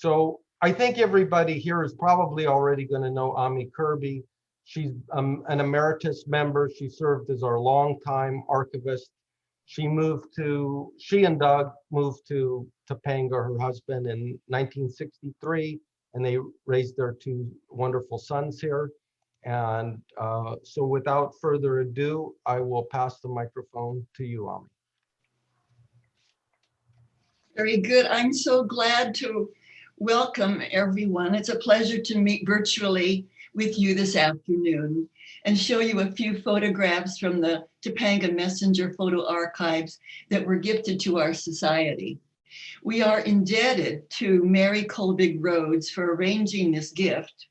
So I think everybody here is probably already going to know Ami Kirby. She's an emeritus member. She served as our longtime archivist. She and Doug moved to Topanga, her husband, in 1963, and they raised their two wonderful sons here. And so without further ado, I will pass the microphone to you, Ami. Very good. I'm so glad to welcome everyone. It's a pleasure to meet virtually with you this afternoon and show you a few photographs from the Topanga Messenger photo archives that were gifted to our society. We are indebted to Mary Colvig Rhodes for arranging this gift.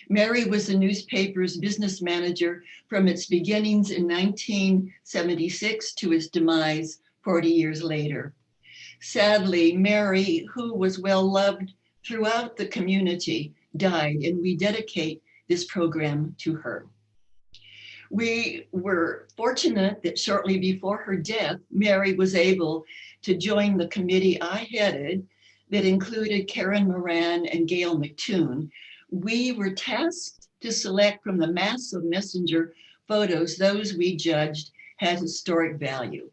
Mary was the newspaper's business manager from its beginnings in 1976 to its demise 40 years later. Sadly, Mary, who was well loved throughout the community, died, and we dedicate this program to her. We were fortunate that shortly before her death, Mary was able to join the committee I headed that included Karen Moran and Gail McToon. We were tasked to select from the mass of messenger photos those we judged had historic value.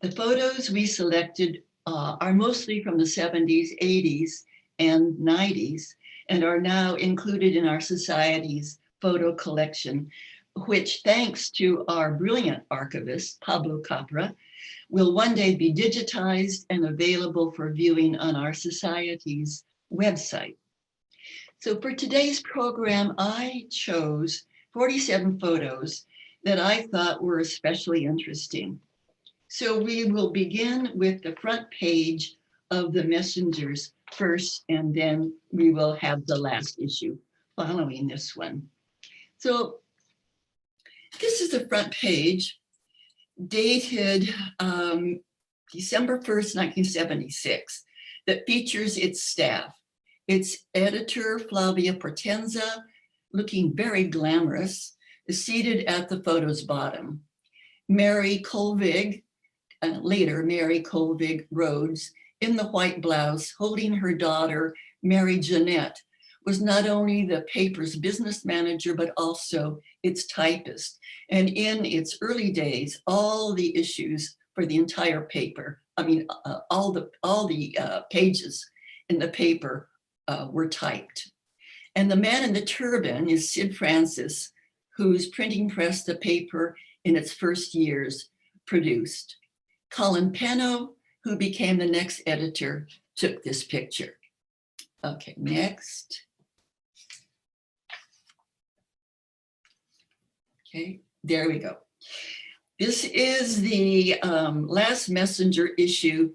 The photos we selected are mostly from the 70s, 80s, and 90s, and are now included in our society's photo collection, which, thanks to our brilliant archivist, Pablo Capra, will one day be digitized and available for viewing on our society's website. So for today's program, I chose 47 photos that I thought were especially interesting. So we will begin with the front page of the Messengers first, and then we will have the last issue following this one. So this is the front page, dated December 1st, 1976, that features its staff. Its editor, Flavia Portenza, looking very glamorous, is seated at the photo's bottom. Mary Colvig, later Mary Colvig Rhodes, in the white blouse, holding her daughter, Mary Jeanette, was not only the paper's business manager, but also its typist. And in its early days, all the issues for the entire paper, all the pages in the paper were typed. And the man in the turban is Sid Francis, whose printing press the paper in its first years produced. Colin Penno, who became the next editor, took this picture. Okay, next. Okay, there we go. This is the last Messenger issue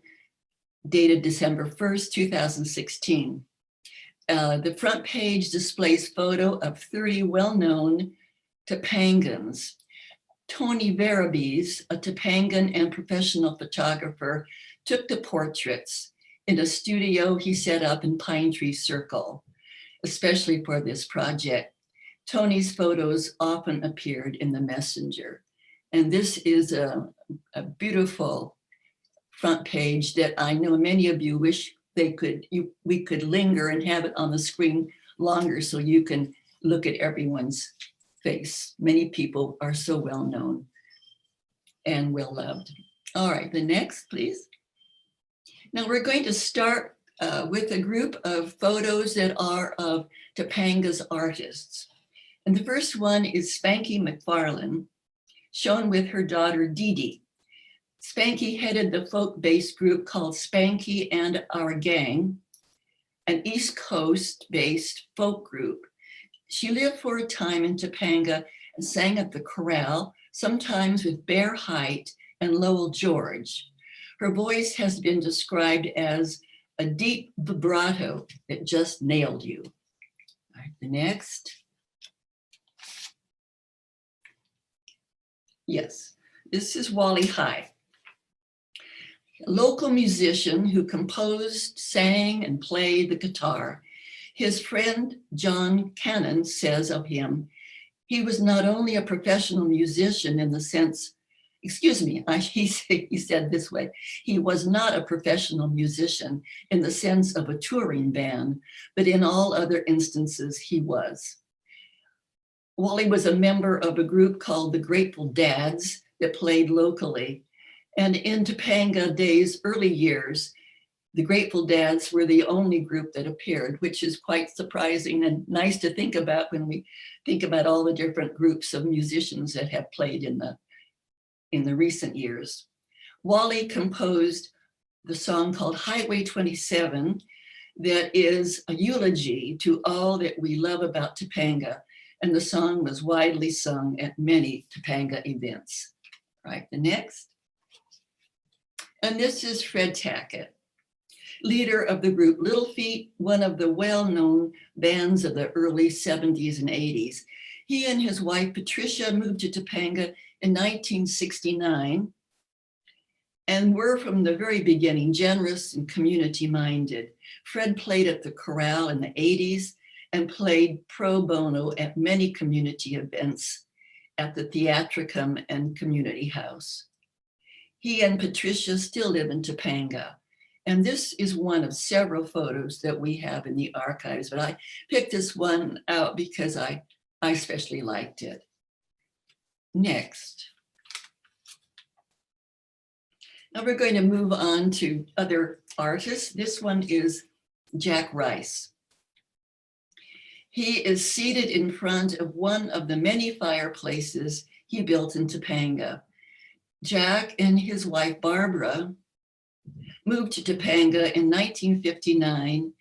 dated December 1st, 2016. The front page displays photo of 30 well-known Topangans. Tony Verabes, a Topangan and professional photographer, took the portraits in a studio he set up in Pine Tree Circle, especially for this project. Tony's photos often appeared in the Messenger. And this is a beautiful front page that I know many of you wish we could linger and have it on the screen longer so you can look at everyone's face. Many people are so well known and well loved. All right, the next, please. Now we're going to start with a group of photos that are of Topanga's artists. And the first one is Spanky McFarlane, shown with her daughter Dee Dee. Spanky headed the folk-based group called Spanky and Our Gang, an East Coast-based folk group. She lived for a time in Topanga and sang at the chorale, sometimes with Bear Height and Lowell George. Her voice has been described as a deep vibrato that just nailed you. All right, the next. Yes, this is Wally High, a local musician who composed, sang, and played the guitar. His friend John Cannon says of him, he was not only a professional musician in the sense excuse me, he said this way, he was not a professional musician in the sense of a touring band, but in all other instances he was. Wally was a member of a group called the Grateful Dads that played locally. And in Topanga Day's early years, the Grateful Dads were the only group that appeared, which is quite surprising and nice to think about when we think about all the different groups of musicians that have played in the recent years. Wally composed the song called Highway 27 that is a eulogy to all that we love about Topanga. And the song was widely sung at many Topanga events. Right, the next. And this is Fred Tackett, leader of the group Little Feat, one of the well-known bands of the early 70s and 80s. He and his wife, Patricia, moved to Topanga in 1969 and were from the very beginning generous and community-minded. Fred played at the chorale in the 80s and played pro bono at many community events at the Theatricum and Community House. He and Patricia still live in Topanga. And this is one of several photos that we have in the archives, but I picked this one out because I especially liked it. Next. Now we're going to move on to other artists. This one is Jack Rice. He is seated in front of one of the many fireplaces he built in Topanga. Jack and his wife, Barbara, moved to Topanga in 1959.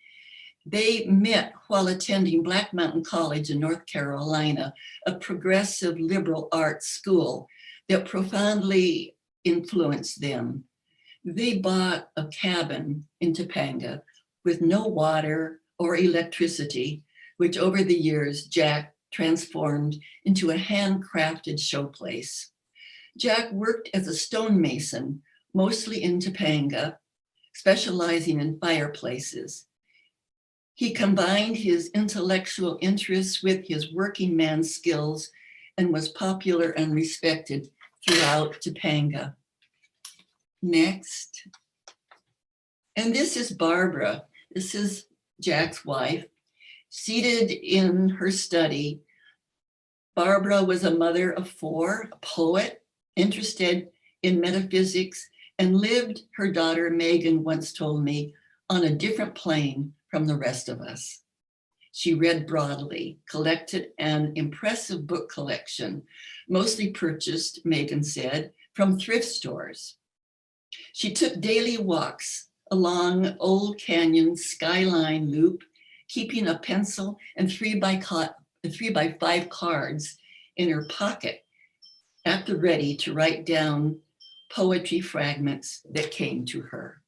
They met while attending Black Mountain College in North Carolina, a progressive liberal arts school that profoundly influenced them. They bought a cabin in Topanga with no water or electricity, which over the years Jack transformed into a handcrafted showplace. Jack worked as a stonemason, mostly in Topanga, specializing in fireplaces. He combined his intellectual interests with his working man skills and was popular and respected throughout Topanga. Next. And this is Barbara. This is Jack's wife. Seated in her study, Barbara was a mother of four, a poet, interested in metaphysics, and lived, her daughter Megan once told me, on a different plane from the rest of us. She read broadly, collected an impressive book collection, mostly purchased, Megan said, from thrift stores. She took daily walks along Old Canyon Skyline Loop, keeping a pencil and 3x5 cards in her pocket at the ready to write down poetry fragments that came to her.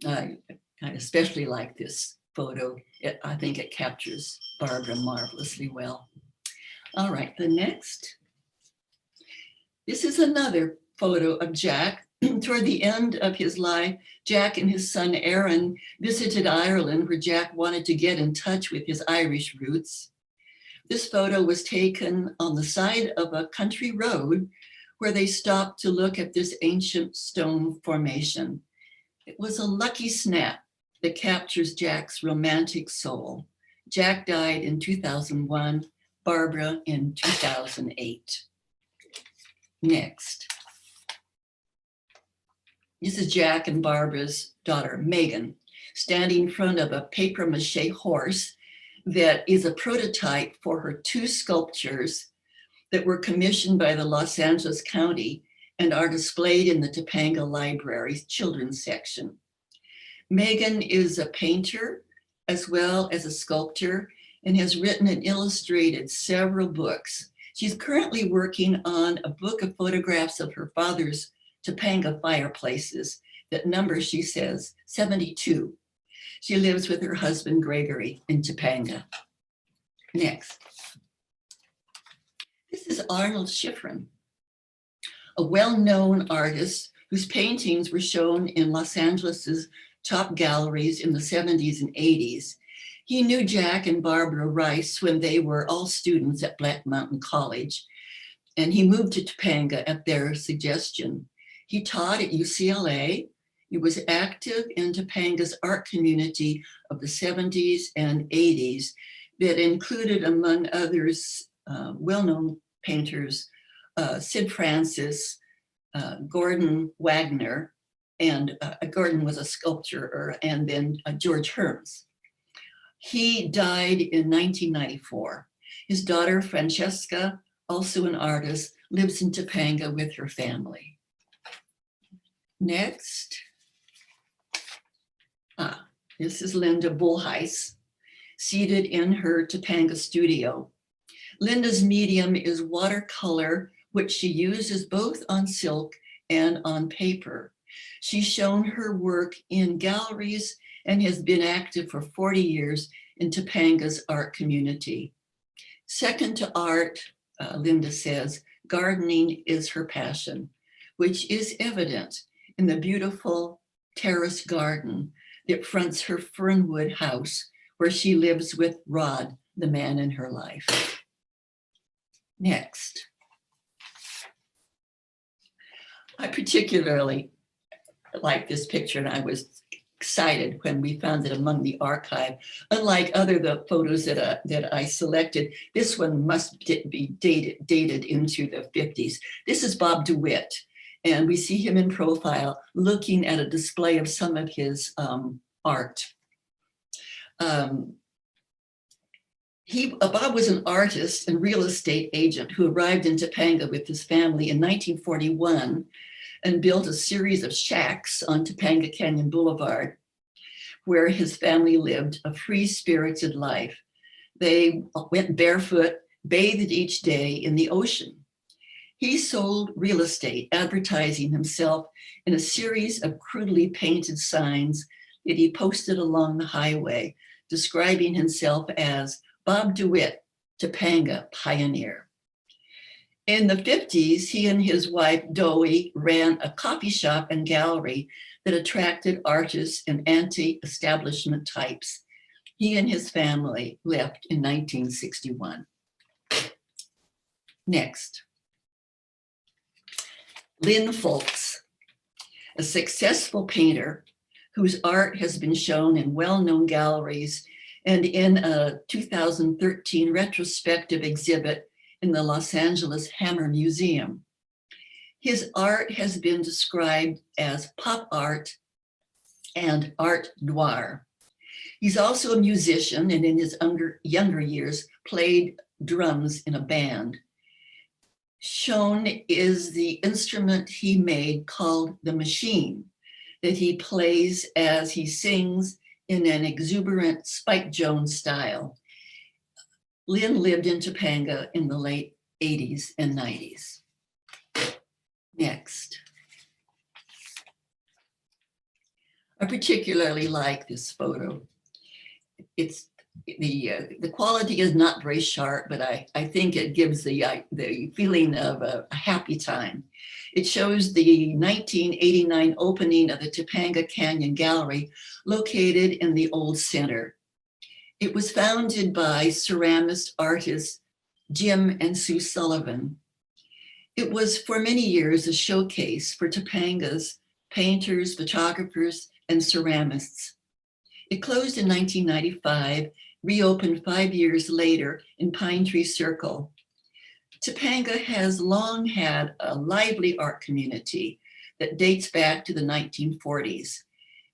I especially like this photo. I think it captures Barbara marvelously well. All right, the next. This is another photo of Jack. Toward the end of his life, Jack and his son Aaron visited Ireland, where Jack wanted to get in touch with his Irish roots. This photo was taken on the side of a country road where they stopped to look at this ancient stone formation. It was a lucky snap that captures Jack's romantic soul. Jack died in 2001, Barbara in 2008. Next. This is Jack and Barbara's daughter, Megan, standing in front of a paper mache horse that is a prototype for her two sculptures that were commissioned by the Los Angeles County and are displayed in the Topanga Library's children's section. Megan is a painter as well as a sculptor and has written and illustrated several books. She's currently working on a book of photographs of her father's Topanga fireplaces that number, she says, 72. She lives with her husband, Gregory, in Topanga. Next. This is Arnold Schifrin, a well-known artist whose paintings were shown in Los Angeles's top galleries in the 70s and 80s. He knew Jack and Barbara Rice when they were all students at Black Mountain College. and he moved to Topanga at their suggestion. He taught at UCLA. He was active in Topanga's art community of the 70s and 80s that included, among others, well-known painters, Sid Francis, Gordon Wagner, and Gordon was a sculptor, and then George Herms. He died in 1994. His daughter, Francesca, also an artist, lives in Topanga with her family. Next. This is Linda Bullheis, seated in her Topanga studio. Linda's medium is watercolor, which she uses both on silk and on paper. She's shown her work in galleries and has been active for 40 years in Topanga's art community. Second to art, Linda says, gardening is her passion, which is evident in the beautiful terrace garden that fronts her Fernwood house, where she lives with Rod, the man in her life. Next. I particularly like this picture, and I was excited when we found it among the archive. Unlike the photos that I selected, this one must be dated into the 50s. This is Bob DeWitt, and we see him in profile looking at a display of some of his art. Bob was an artist and real estate agent who arrived in Topanga with his family in 1941 and built a series of shacks on Topanga Canyon Boulevard, where his family lived a free-spirited life. They went barefoot, bathed each day in the ocean. He sold real estate, advertising himself in a series of crudely painted signs that he posted along the highway, describing himself as Bob DeWitt, Topanga pioneer. In the 50s, he and his wife, Dowie, ran a coffee shop and gallery that attracted artists and anti-establishment types. He and his family left in 1961. Next. Lynn Foltz, a successful painter whose art has been shown in well-known galleries and in a 2013 retrospective exhibit in the Los Angeles Hammer Museum. His art has been described as pop art and art noir. He's also a musician, and in his younger years played drums in a band. Shown is the instrument he made called the machine, that he plays as he sings in an exuberant Spike Jones style. Lynn lived in Topanga in the late 80s and 90s. Next. I particularly like this photo. It's the quality is not very sharp, but I think it gives the feeling of a happy time. It shows the 1989 opening of the Topanga Canyon Gallery located in the Old Center. It was founded by ceramist artists Jim and Sue Sullivan. It was for many years a showcase for Topanga's painters, photographers, and ceramists. It closed in 1995, reopened 5 years later in Pine Tree Circle. Topanga has long had a lively art community that dates back to the 1940s.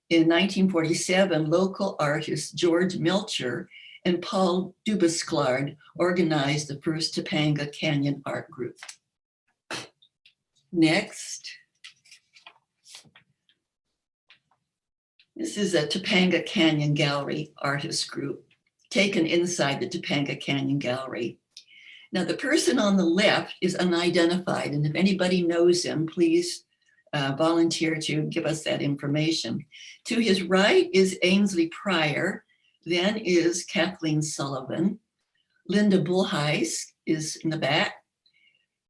In 1947, local artists George Melcher and Paul Dubasclard organized the first Topanga Canyon art group. Next. This is a Topanga Canyon Gallery artist group taken inside the Topanga Canyon Gallery. Now, the person on the left is unidentified, and if anybody knows him, please volunteer to give us that information. To his right is Ainsley Pryor, then is Kathleen Sullivan. Linda Bullheis is in the back,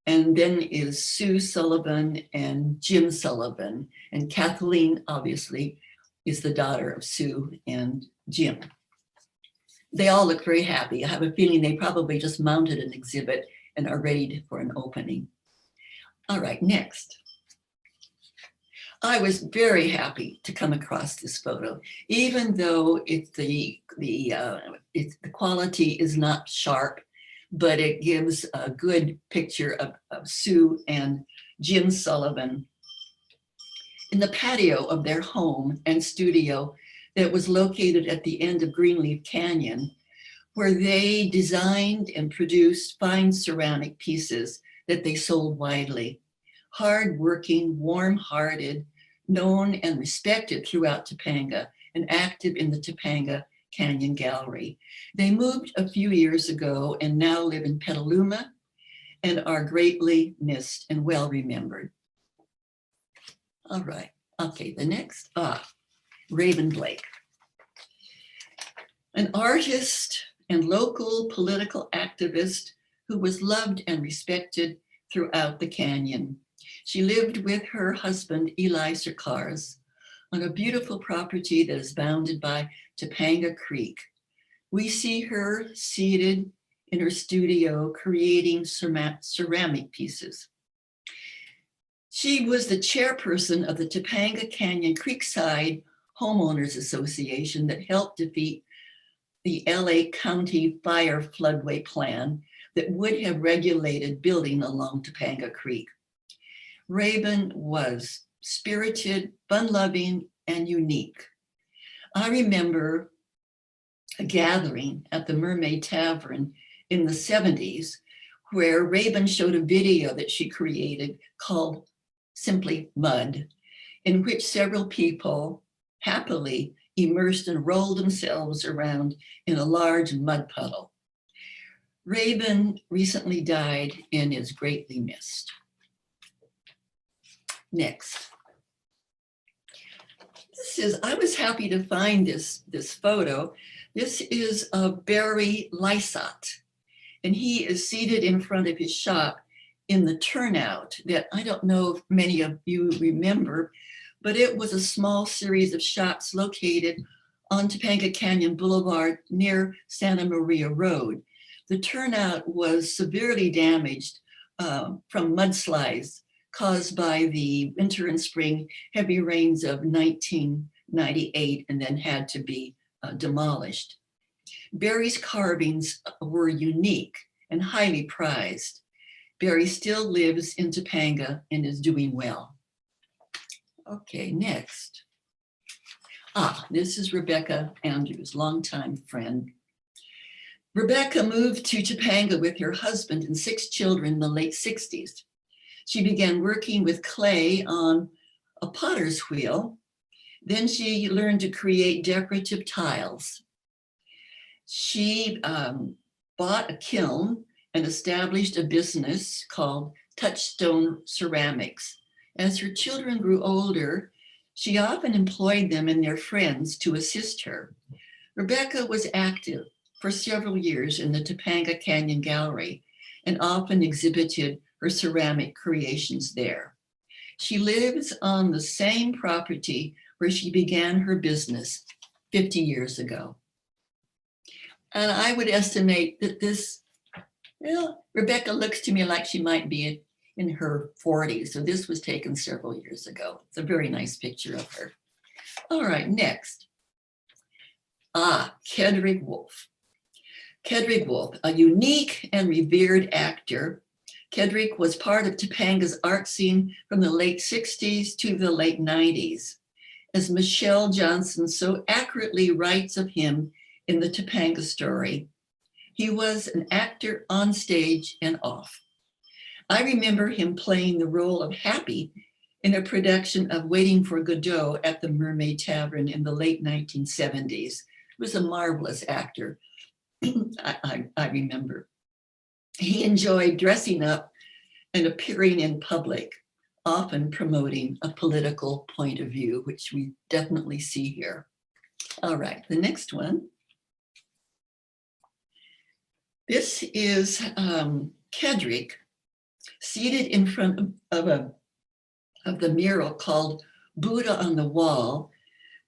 and then is Sue Sullivan and Jim Sullivan. And Kathleen, obviously, is the daughter of Sue and Jim. They all look very happy. I have a feeling they probably just mounted an exhibit and are ready for an opening. All right, next. I was very happy to come across this photo, even though the quality is not sharp, but it gives a good picture of Sue and Jim Sullivan in the patio of their home and studio that was located at the end of Greenleaf Canyon, where they designed and produced fine ceramic pieces that they sold widely. Hardworking, warm-hearted, known and respected throughout Topanga, and active in the Topanga Canyon Gallery. They moved a few years ago and now live in Petaluma and are greatly missed and well remembered. All right, okay, the next, Rabyn Blake. An artist and local political activist who was loved and respected throughout the canyon. She lived with her husband, Eli Serkars, on a beautiful property that is bounded by Topanga Creek. We see her seated in her studio creating ceramic pieces. She was the chairperson of the Topanga Canyon Creekside Homeowners Association that helped defeat the LA County Fire Floodway Plan that would have regulated building along Topanga Creek. Rabyn was spirited, fun-loving, and unique. I remember a gathering at the Mermaid Tavern in the 70s where Rabyn showed a video that she created called simply Mud, in which several people happily immersed and rolled themselves around in a large mud puddle. Rabyn recently died and is greatly missed. Next. I was happy to find this photo. This is of Barry Lysott, and he is seated in front of his shop in the turnout that I don't know if many of you remember, but it was a small series of shops located on Topanga Canyon Boulevard near Santa Maria Road. The turnout was severely damaged from mudslides caused by the winter and spring heavy rains of 1998 and then had to be demolished. Barry's carvings were unique and highly prized. Barry still lives in Topanga and is doing well. Okay, next. This is Rebecca Andrews, longtime friend. Rebecca moved to Topanga with her husband and 6 children in the late 60s. She began working with clay on a potter's wheel. Then she learned to create decorative tiles. She bought a kiln and established a business called Touchstone Ceramics. As her children grew older, she often employed them and their friends to assist her. Rebecca was active for several years in the Topanga Canyon Gallery and often exhibited her ceramic creations there. She lives on the same property where she began her business 50 years ago. And I would estimate that Rebecca looks to me like she might be in her 40s. So this was taken several years ago. It's a very nice picture of her. All right, next. Kedric Wolfe. Kedric Wolfe, a unique and revered actor. Kedric was part of Topanga's art scene from the late 60s to the late 90s. As Michelle Johnson so accurately writes of him in the Topanga Story, he was an actor on stage and off. I remember him playing the role of Happy in a production of Waiting for Godot at the Mermaid Tavern in the late 1970s. He was a marvelous actor, I remember. He enjoyed dressing up and appearing in public, often promoting a political point of view, which we definitely see here. All right, the next one. This is Kedric seated in front of the mural called Buddha on the Wall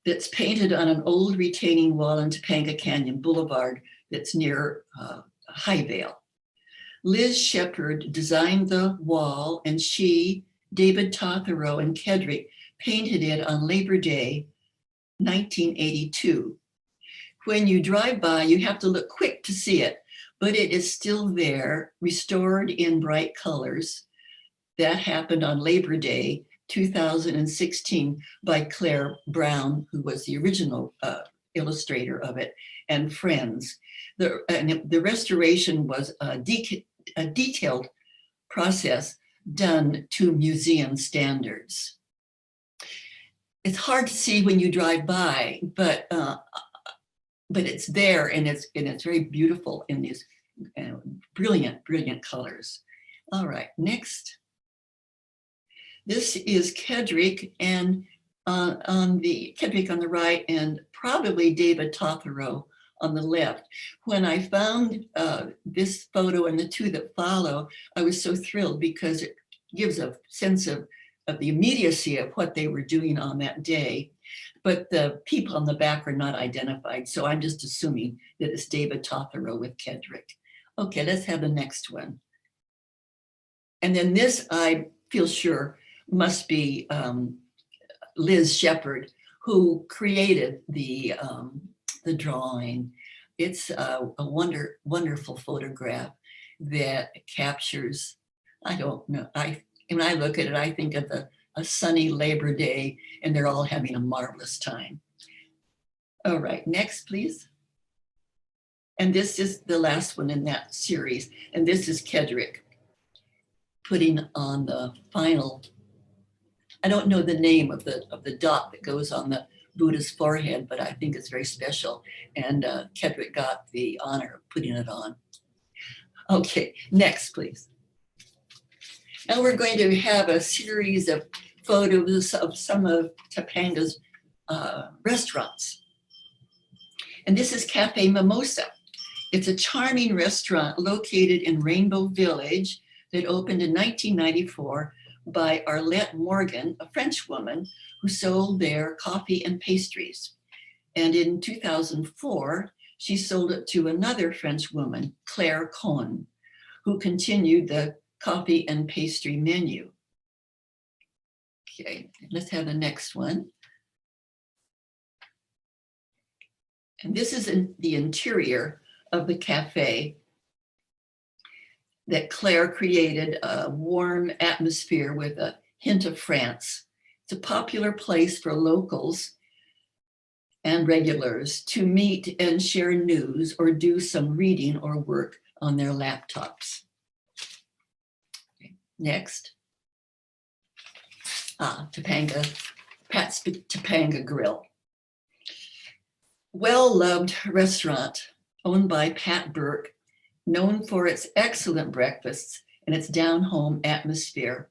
that's painted on an old retaining wall in Topanga Canyon Boulevard that's near Highvale. Liz Shepard designed the wall, and she, David Totherow, and Kedric painted it on Labor Day, 1982. When you drive by, you have to look quick to see it, but it is still there, restored in bright colors. That happened on Labor Day, 2016, by Claire Brown, who was the original illustrator of it, and friends. The restoration was a detailed process done to museum standards. It's hard to see when you drive by, but it's there, and it's very beautiful in these brilliant colors. All right, next. This is Kedric, and Kedric on the right, and probably David Totherow on the left. When I found this photo and the two that follow, I was so thrilled because it gives a sense of the immediacy of what they were doing on that day. But the people on the back are not identified, so I'm just assuming that it's David Totherow with Kedric. Okay, let's have the next one. And then this, I feel sure, must be Liz Shepard, who created the drawing. It's a wonderful photograph that captures, I don't know, when I look at it, I think of a sunny Labor Day, and they're all having a marvelous time. All right, next, please. And this is the last one in that series, and this is Kedric putting on the final, I don't know the name of the dot that goes on the Buddha's forehead, but I think it's very special. And Kedric got the honor of putting it on. Okay, next, please. Now we're going to have a series of photos of some of Topanga's restaurants. And this is Cafe Mimosa. It's a charming restaurant located in Rainbow Village that opened in 1994 by Arlette Morgan, a French woman who sold there coffee and pastries. And in 2004, she sold it to another French woman, Claire Cohn, who continued the coffee and pastry menu. Okay, let's have the next one. And this is the interior of the cafe that Claire created, a warm atmosphere with a hint of France. It's a popular place for locals and regulars to meet and share news or do some reading or work on their laptops. Okay, next. Pat's Topanga Grill. Well-loved restaurant owned by Pat Burke, known for its excellent breakfasts and its down-home atmosphere.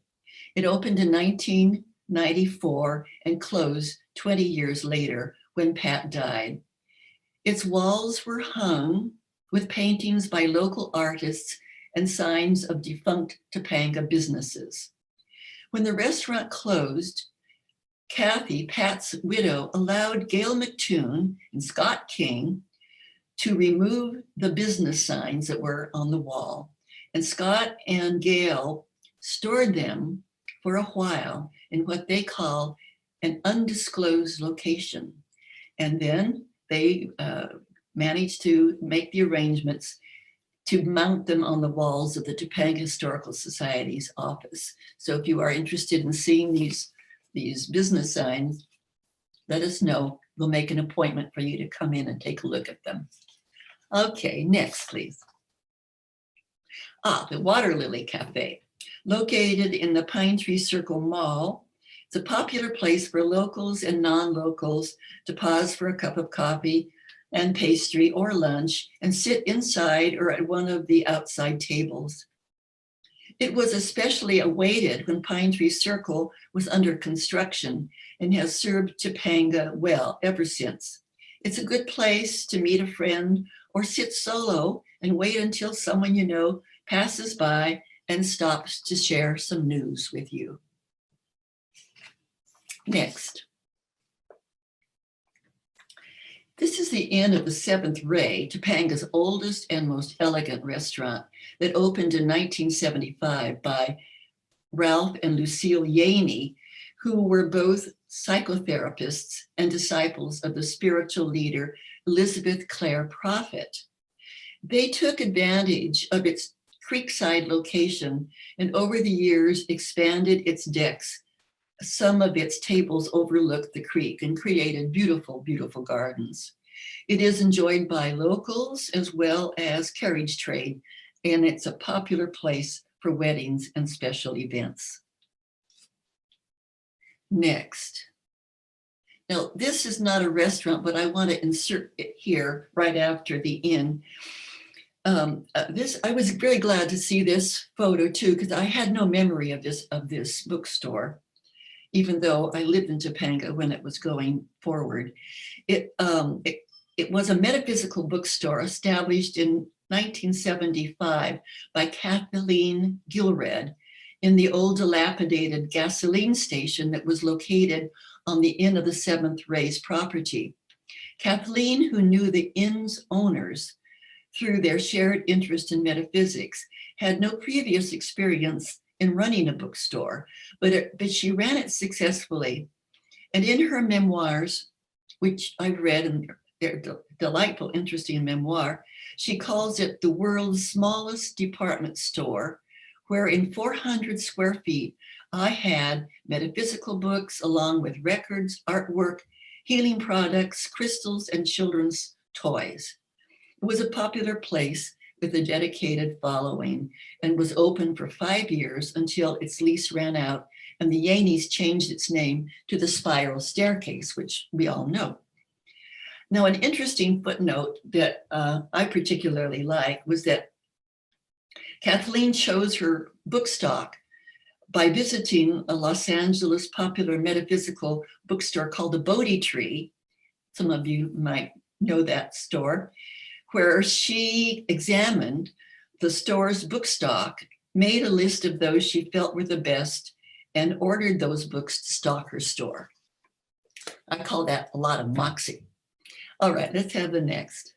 It opened in 1994 and closed 20 years later when Pat died. Its walls were hung with paintings by local artists and signs of defunct Topanga businesses. When the restaurant closed, Kathy, Pat's widow, allowed Gail McToon and Scott King to remove the business signs that were on the wall. And Scott and Gail stored them for a while in what they call an undisclosed location. And then they managed to make the arrangements to mount them on the walls of the Topanga Historical Society's office. So if you are interested in seeing these business signs, let us know. We'll make an appointment for you to come in and take a look at them. Okay, next, please. The Water Lily Cafe, located in the Pine Tree Circle Mall. It's a popular place for locals and non-locals to pause for a cup of coffee and pastry or lunch and sit inside or at one of the outside tables. It was especially awaited when Pine Tree Circle was under construction and has served Topanga well ever since. It's a good place to meet a friend or sit solo and wait until someone you know passes by and stops to share some news with you. Next. This is the Inn of the Seventh Ray, Topanga's oldest and most elegant restaurant that opened in 1975 by Ralph and Lucille Yaney, who were both psychotherapists and disciples of the spiritual leader Elizabeth Clare Prophet. They took advantage of its creekside location and over the years expanded its decks. Some of its tables overlooked the creek and created beautiful, beautiful gardens. It is enjoyed by locals as well as carriage trade, and it's a popular place for weddings and special events. Next. Now, this is not a restaurant, but I want to insert it here right after the inn. I was very glad to see this photo too, because I had no memory of this bookstore, even though I lived in Topanga when it was going forward. It was a metaphysical bookstore established in 1975 by Kathleen Gilred in the old dilapidated gasoline station that was located on the Inn of the Seventh Ray's property. Kathleen, who knew the inn's owners through their shared interest in metaphysics, had no previous experience in running a bookstore, but she ran it successfully. And in her memoirs, which I've read, and they're delightful, interesting memoir, she calls it the world's smallest department store, where in 400 square feet, I had metaphysical books along with records, artwork, healing products, crystals, and children's toys. It was a popular place with a dedicated following and was open for 5 years until its lease ran out and the Yaneys changed its name to the Spiral Staircase, which we all know. Now, an interesting footnote that I particularly like was that Kathleen chose her book stock by visiting a Los Angeles popular metaphysical bookstore called the Bodhi Tree. Some of you might know that store, where she examined the store's book stock, made a list of those she felt were the best, and ordered those books to stock her store. I call that a lot of moxie. All right, let's have the next.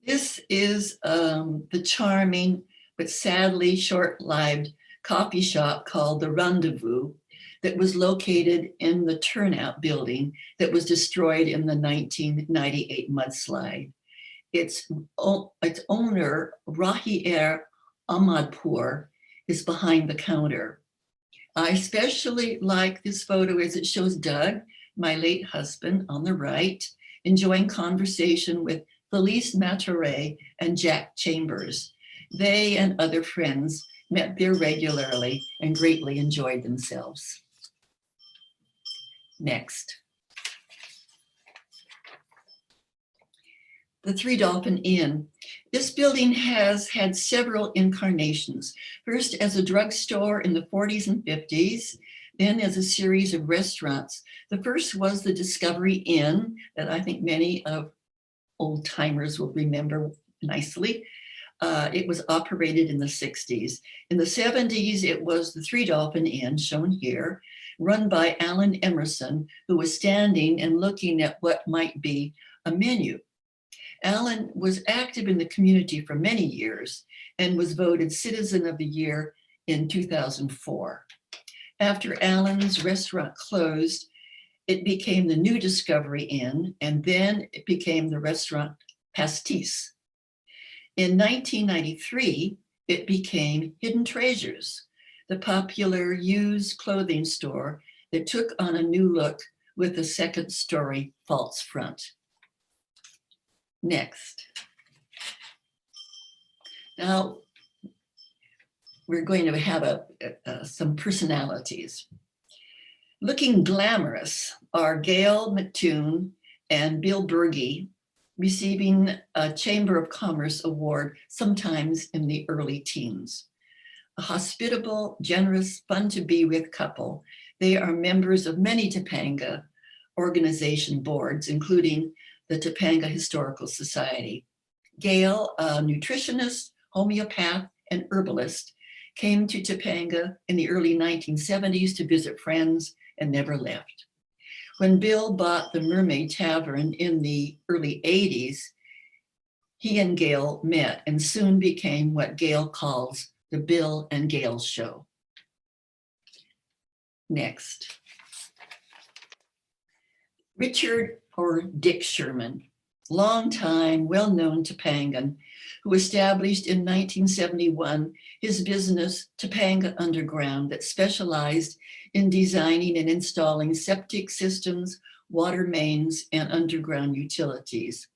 This is the charming but sadly short-lived coffee shop called The Rendezvous that was located in the Turnout building that was destroyed in the 1998 mudslide. Its owner, Rahier Ahmadpour, is behind the counter. I especially like this photo as it shows Doug, my late husband, on the right, enjoying conversation with Felice Maturay and Jack Chambers. They and other friends met there regularly and greatly enjoyed themselves. Next. The Three Dolphin Inn. This building has had several incarnations, first as a drugstore in the 40s and 50s, then as a series of restaurants. The first was the Discovery Inn that I think many of old timers will remember nicely. It was operated in the 60s. In the 70s, it was the Three Dolphin Inn, shown here, run by Alan Emerson, who was standing and looking at what might be a menu. Alan was active in the community for many years and was voted Citizen of the Year in 2004. After Alan's restaurant closed, it became the new Discovery Inn, and then it became the restaurant Pastis. In 1993, it became Hidden Treasures, the popular used clothing store that took on a new look with a second-story false front. Next. Now, we're going to have some personalities. Looking glamorous are Gail McToon and Bill Berge, receiving a Chamber of Commerce award sometimes in the early teens. A hospitable, generous, fun to be with couple, they are members of many Topanga organization boards, including the Topanga Historical Society. Gail, a nutritionist, homeopath, and herbalist, came to Topanga in the early 1970s to visit friends and never left. When Bill bought the Mermaid Tavern in the early 80s, he and Gail met and soon became what Gail calls the Bill and Gail Show. Next. Richard or Dick Sherman, longtime well-known Topangan, who established in 1971 his business Topanga Underground that specialized in designing and installing septic systems, water mains, and underground utilities.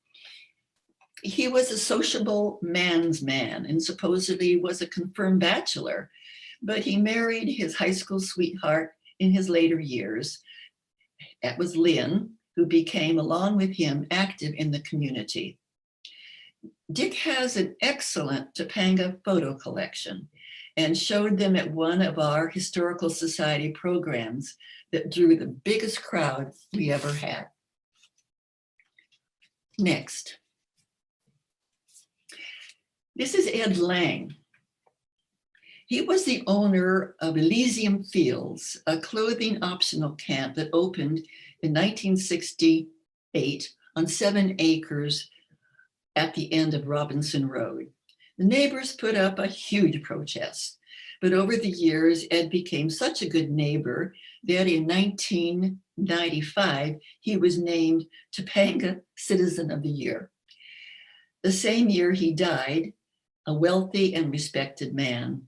He was a sociable man's man and supposedly was a confirmed bachelor, but he married his high school sweetheart in his later years. That was Lynn, who became, along with him, active in the community. Dick has an excellent Topanga photo collection and showed them at one of our Historical Society programs that drew the biggest crowd we ever had. Next. This is Ed Lang. He was the owner of Elysium Fields, a clothing optional camp that opened in 1968 on 7 acres at the end of Robinson Road. The neighbors put up a huge protest, but over the years, Ed became such a good neighbor that in 1995, he was named Topanga Citizen of the Year. The same year he died, a wealthy and respected man.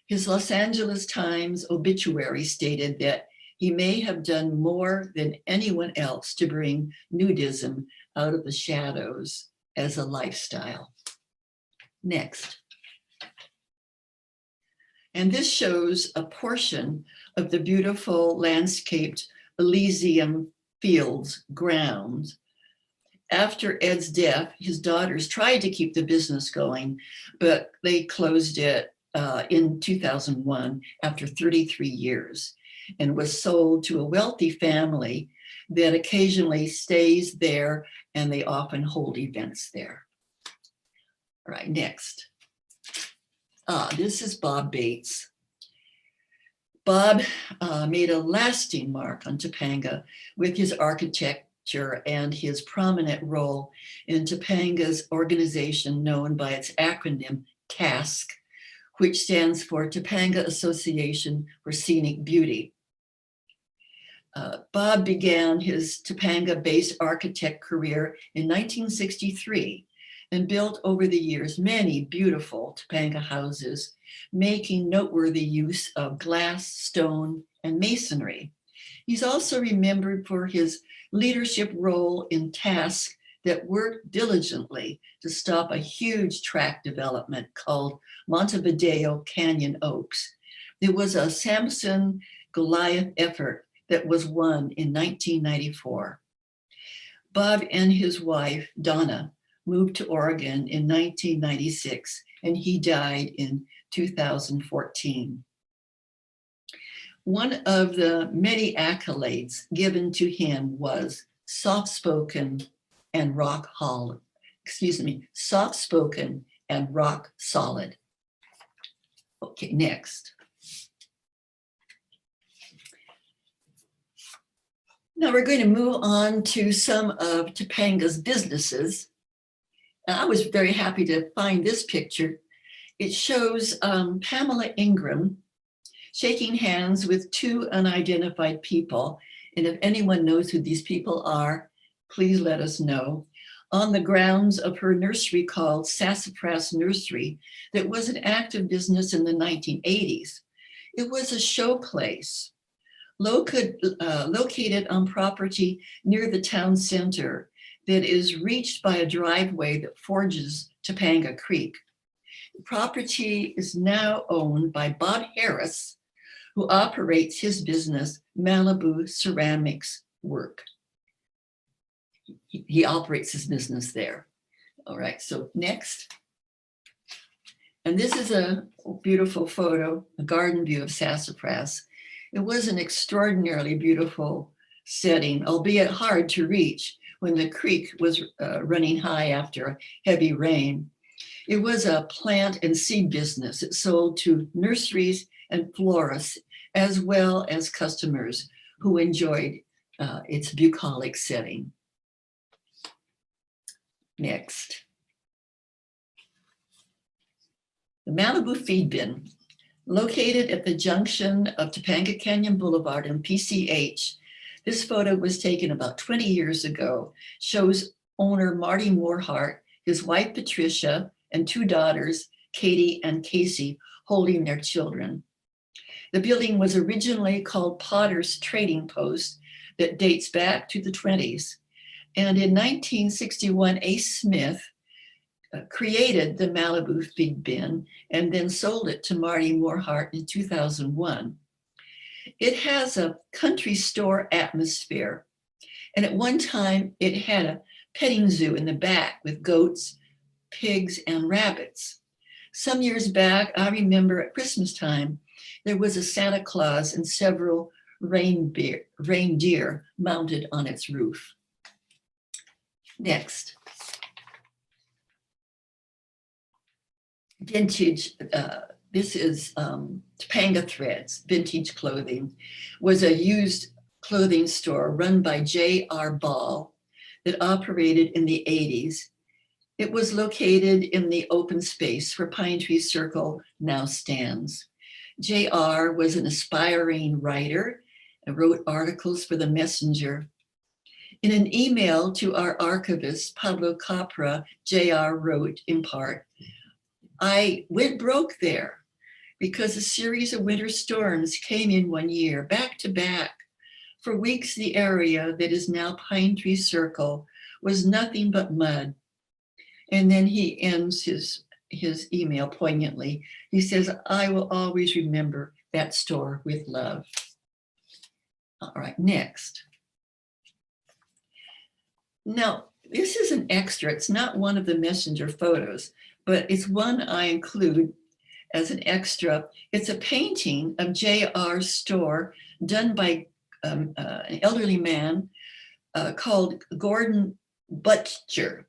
His Los Angeles Times obituary stated that he may have done more than anyone else to bring nudism out of the shadows as a lifestyle. Next. And this shows a portion of the beautiful landscaped Elysium Fields grounds. After Ed's death, his daughters tried to keep the business going, but they closed it in 2001 after 33 years and was sold to a wealthy family that occasionally stays there, and they often hold events there. All right, next. This is Bob Bates. Bob made a lasting mark on Topanga with his architecture and his prominent role in Topanga's organization known by its acronym TASC, which stands for Topanga Association for Scenic Beauty. Bob began his Topanga-based architect career in 1963 and built over the years many beautiful Topanga houses, making noteworthy use of glass, stone, and masonry. He's also remembered for his leadership role in TASC that worked diligently to stop a huge tract development called Montevideo Canyon Oaks. It was a Samson Goliath effort that was won in 1994. Bob and his wife, Donna, moved to Oregon in 1996, and he died in 2014. One of the many accolades given to him was soft-spoken and soft-spoken and rock solid. Okay, next. Now we're going to move on to some of Topanga's businesses. And I was very happy to find this picture. It shows Pamela Ingram shaking hands with 2 unidentified people. And if anyone knows who these people are, please let us know. On the grounds of her nursery called Sassafras Nursery that was an active business in the 1980s. It was a showplace located on property near the town center that is reached by a driveway that forges Topanga Creek. The property is now owned by Bob Harris, who operates his business, Malibu Ceramics Work. He operates his business there. All right, so next. And this is a beautiful photo, a garden view of Sassafras. It was an extraordinarily beautiful setting, albeit hard to reach when the creek was running high after a heavy rain. It was a plant and seed business. It sold to nurseries and florists, as well as customers who enjoyed its bucolic setting. Next. The Malibu Feed Bin, located at the junction of Topanga Canyon Boulevard and PCH. This photo was taken about 20 years ago, shows owner Marty Moorhart, his wife Patricia, and two daughters, Katie and Casey, holding their children. The building was originally called Potter's Trading Post that dates back to the 20s. And in 1961, A. Smith created the Malibu Feed Bin and then sold it to Marty Moorhart in 2001. It has a country store atmosphere. And at one time, it had a petting zoo in the back with goats, pigs, and rabbits. Some years back, I remember at Christmas time, there was a Santa Claus and several reindeer mounted on its roof. Next. Vintage, this is Topanga Threads, vintage clothing, was a used clothing store run by J.R. Ball that operated in the 80s. It was located in the open space where Pine Tree Circle now stands. J.R. was an aspiring writer and wrote articles for the Messenger. In an email to our archivist, Pablo Capra, J.R. wrote in part, "I went broke there because a series of winter storms came in one year, back to back. For weeks, the area that is now Pine Tree Circle was nothing but mud." And then he ends his email poignantly. He says, "I will always remember that store with love." All right, next. Now, this is an extra. It's not one of the Messenger photos, but it's one I include as an extra. It's a painting of J.R.'s store done by an elderly man called Gordon Butcher,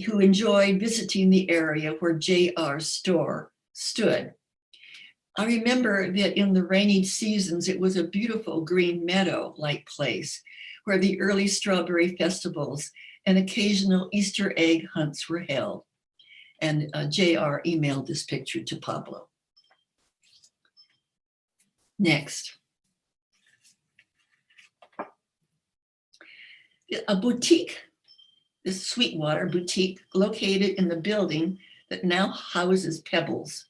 who enjoyed visiting the area where J.R.'s store stood. I remember that in the rainy seasons, it was a beautiful green meadow-like place where the early strawberry festivals and occasional Easter egg hunts were held. And J.R. emailed this picture to Pablo. Next. A boutique, this Sweetwater boutique, located in the building that now houses Pebbles.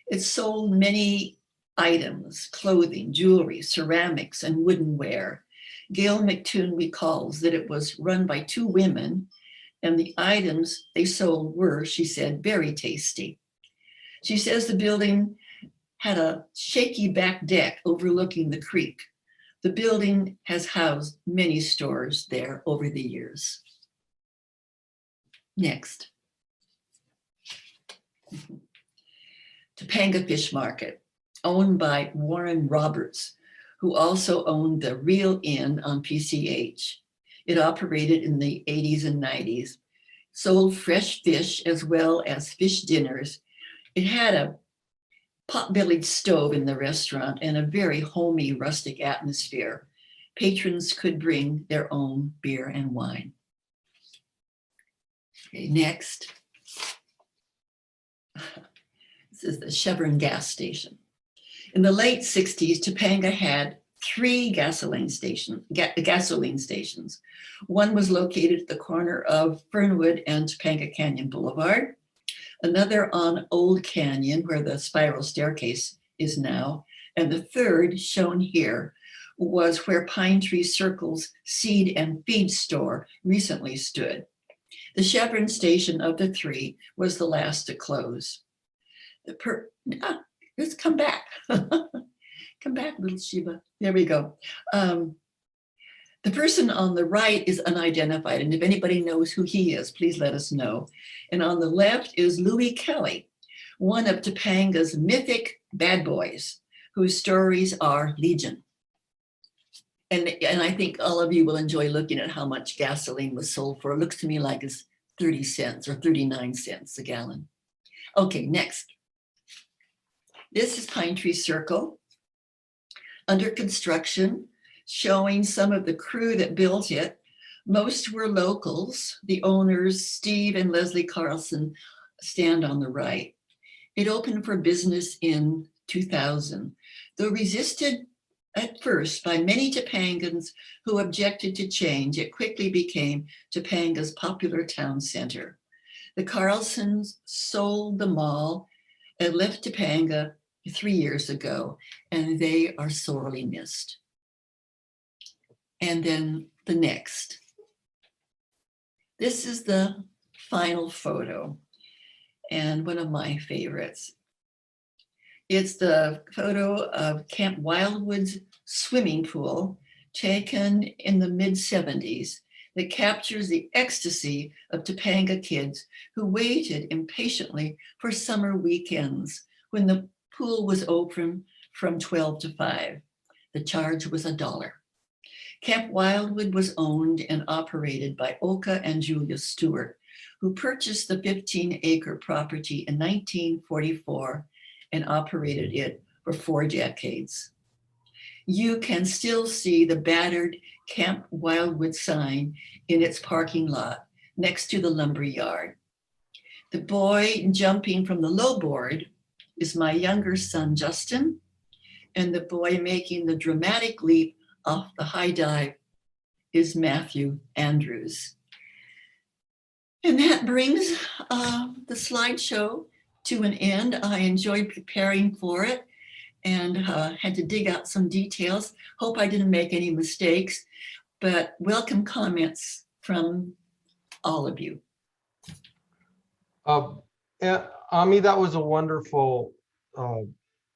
It sold many items, clothing, jewelry, ceramics, and woodenware. Gail McToon recalls that it was run by two women, and the items they sold were, she said, very tasty. She says the building had a shaky back deck overlooking the creek. The building has housed many stores there over the years. Next. Topanga Fish Market, owned by Warren Roberts, who also owned the Real Inn on PCH. It operated in the 80s and 90s, sold fresh fish as well as fish dinners. It had a pot-bellied stove in the restaurant and a very homey, rustic atmosphere. Patrons could bring their own beer and wine. Okay, next. This is the Chevron gas station. In the late 60s, Topanga had 3 gasoline stations. One was located at the corner of Fernwood and Topanga Canyon Boulevard. Another on Old Canyon, where the spiral staircase is now. And the third, shown here, was where Pine Tree Circle's seed and feed store recently stood. The Chevron station of the 3 was the last to close. Let's come back. Come back, little Sheba. There we go. The person on the right is unidentified, and if anybody knows who he is, please let us know. And on the left is Louis Kelly, one of Topanga's mythic bad boys, whose stories are legion. And I think all of you will enjoy looking at how much gasoline was sold for. It looks to me like it's 30 cents or 39 cents a gallon. Okay, next. This is Pine Tree Circle. Under construction showing some of the crew that built it. Most were locals. The owners, Steve and Leslie Carlson, stand on the right. It opened for business in 2000, though resisted at first by many Topangans who objected to change. It quickly became Topanga's popular town center. The Carlsons sold the mall and left Topanga 3 years ago, and they are sorely missed. And then the next. This is the final photo, and one of my favorites. It's the photo of Camp Wildwood's swimming pool taken in the mid-70s that captures the ecstasy of Topanga kids who waited impatiently for summer weekends when the pool was open from 12 to 5. The charge was $1. Camp Wildwood was owned and operated by Oka and Julia Stewart, who purchased the 15-acre property in 1944 and operated it for 4 decades. You can still see the battered Camp Wildwood sign in its parking lot next to the lumber yard. The boy jumping from the lowboard is my younger son, Justin, and the boy making the dramatic leap off the high dive is Matthew Andrews. And that brings the slideshow to an end. I enjoyed preparing for it and had to dig out some details. Hope I didn't make any mistakes, but welcome comments from all of you. Ami, that was a wonderful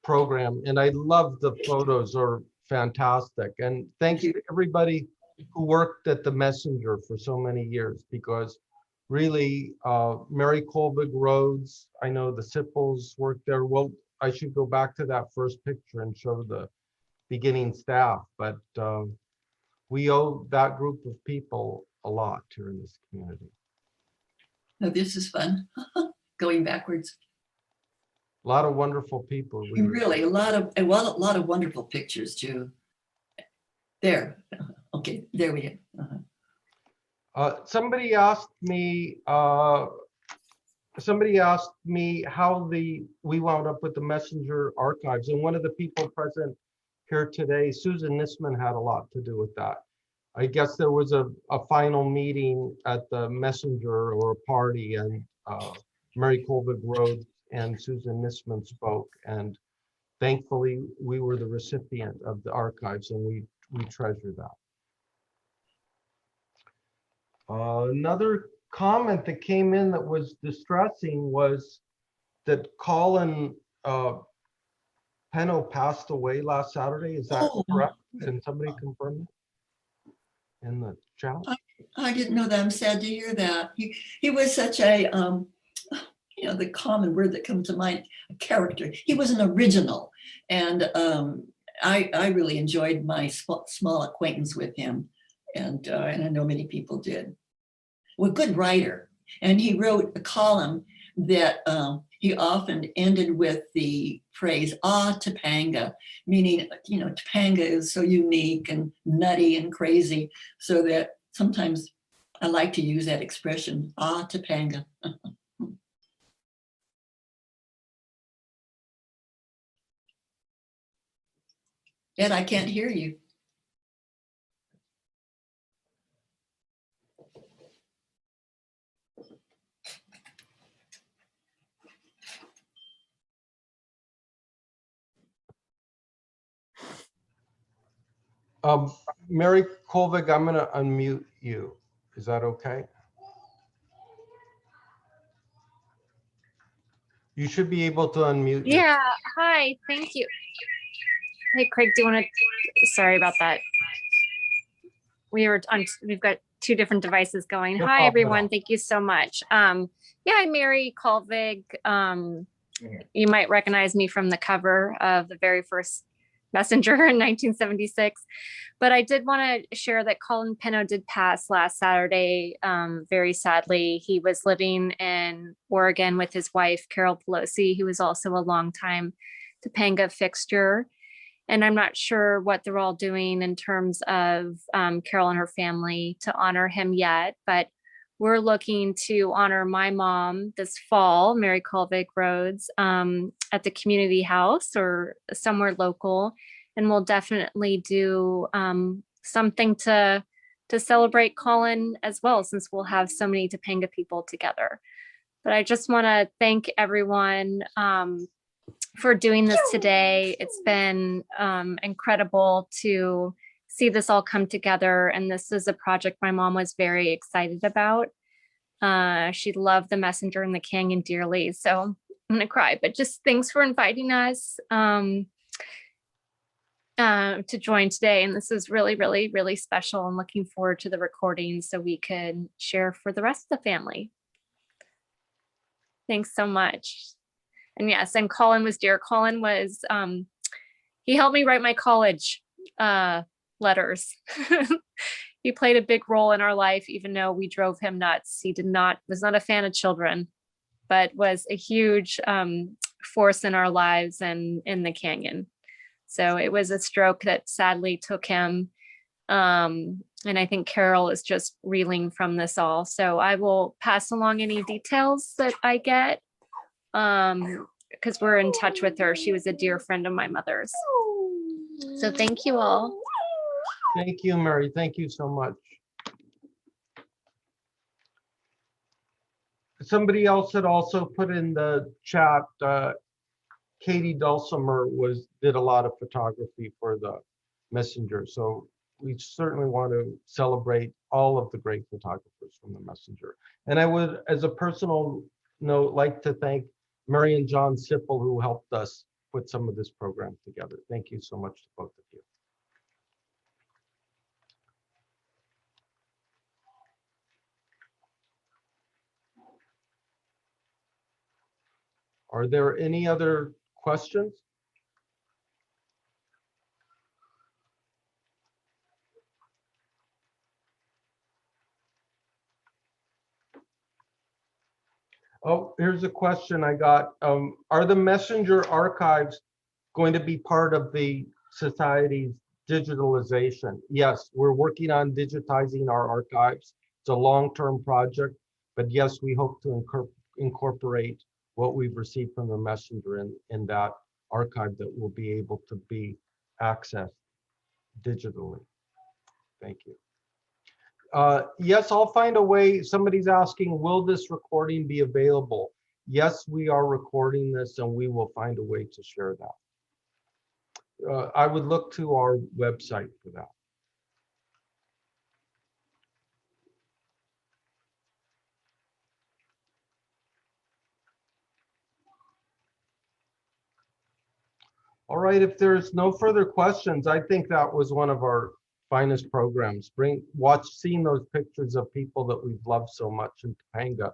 program, and I love the photos, are fantastic. And thanks to everybody who worked at the Messenger for so many years, because really, Mary Colvig Rhodes, I know the Sipples worked there. Well, I should go back to that first picture and show the beginning staff, but we owe that group of people a lot here in this community. Oh, this is fun, going backwards. A lot of wonderful people. Really, a lot of wonderful pictures too. There, okay, there we go. Somebody asked me how we wound up with the Messenger archives, and one of the people present here today, Susan Nisman, had a lot to do with that. I guess there was a final meeting at the Messenger or a party, and Mary Colvig Rhodes and Susan Nisman spoke, and thankfully we were the recipient of the archives, and we treasure that. Another comment that came in that was distressing was that Colin Penno passed away last Saturday. Is that correct? Can somebody confirm that in the chat? I didn't know that. I'm sad to hear that. He was such a, the common word that comes to mind, a character. He was an original. And I really enjoyed my small acquaintance with him. And I know many people did. Well, good writer. And he wrote a column that he often ended with the phrase, Topanga, meaning, Topanga is so unique and nutty and crazy, so that sometimes I like to use that expression, Topanga. Ed, I can't hear you. Mary Colvig, I'm going to unmute you. Is that okay? You should be able to unmute. Yeah, hi, thank you. Hey, Craig, do you want to, sorry about that. We've got 2 different devices going. No Hi, problem everyone, thank you so much. Yeah, I'm Mary Colvig. You might recognize me from the cover of the very first Messenger in 1976, but I did want to share that Colin Penno did pass last Saturday, very sadly. He was living in Oregon with his wife, Carol Pelosi, who was also a longtime Topanga fixture. And I'm not sure what they're all doing in terms of Carol and her family to honor him yet, but we're looking to honor my mom this fall, Mary Colvig Rhodes, at the community house or somewhere local. And we'll definitely do something to celebrate Colin as well, since we'll have so many Topanga people together. But I just want to thank everyone for doing this today. It's been incredible to see this all come together. And this is a project my mom was very excited about. She loved the messenger and the canyon dearly. So I'm gonna cry, but just thanks for inviting us to join today. And this is really, really, really special. I'm looking forward to the recording so we can share for the rest of the family. Thanks so much. And yes, and Colin was dear. Colin was, he helped me write my college letters. He played a big role in our life, even though we drove him nuts. He was not a fan of children, but was a huge force in our lives and in the canyon. So it was a stroke that sadly took him. And I think Carol is just reeling from this all. So I will pass along any details that I get because we're in touch with her. She was a dear friend of my mother's. So thank you all. Thank you, Mary. Thank you so much. Somebody else had also put in the chat, Katie Dulcimer did a lot of photography for the Messenger. So we certainly want to celebrate all of the great photographers from the Messenger. And I would, as a personal note, like to thank Mary and John Sipple, who helped us put some of this program together. Thank you so much to both of you. Are there any other questions? Oh, here's a question I got. Are the Messenger archives going to be part of the Society's digitalization? Yes, we're working on digitizing our archives. It's a long-term project, but yes, we hope to incorporate what we've received from the Messenger in that archive that will be able to be accessed digitally. Thank you. Yes, I'll find a way. Somebody's asking, will this recording be available? Yes, we are recording this and we will find a way to share that. I would look to our website for that. All right, if there's no further questions, I think that was one of our finest programs. Seeing those pictures of people that we've loved so much in Topanga.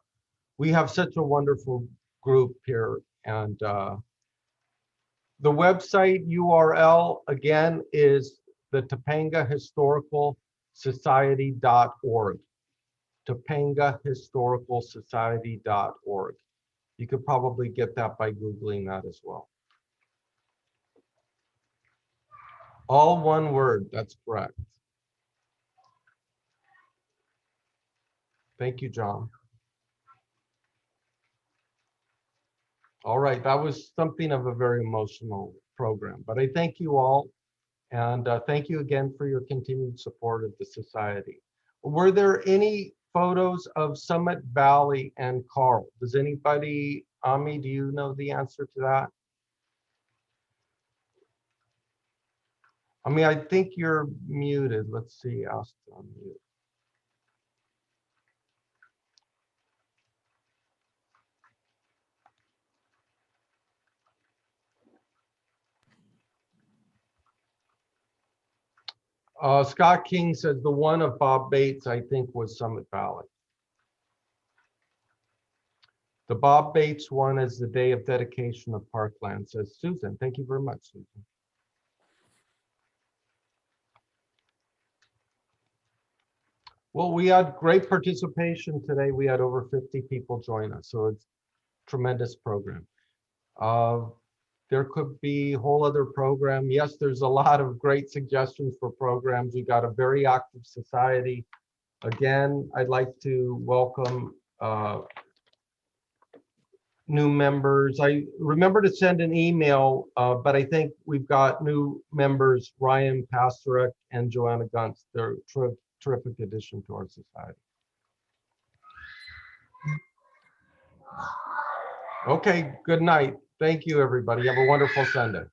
We have such a wonderful group here, and the website URL again is the Topanga Historical Society.org. Topanga Historical Society.org. You could probably get that by Googling that as well. All one word, that's correct. Thank you, John. All right, that was something of a very emotional program, but I thank you all, and thank you again for your continued support of the Society. Were there any photos of Summit Valley and Carl? Does anybody, Ami, do you know the answer to that? I mean, I think you're muted. Let's see, ask to unmute. Scott King says the one of Bob Bates, I think, was Summit Valley. The Bob Bates one is the day of dedication of Parkland, says Susan. Thank you very much, Susan. Well, we had great participation today. We had over 50 people join us, so it's a tremendous program. there could be a whole other program. Yes, there's a lot of great suggestions for programs. We got a very active society. Again, I'd like to welcome new members. I remember to send an email, but I think we've got new members, Ryan Pastorek and Joanna Gunst. They're a terrific addition to our society. Okay, good night. Thank you, everybody. Have a wonderful Sunday.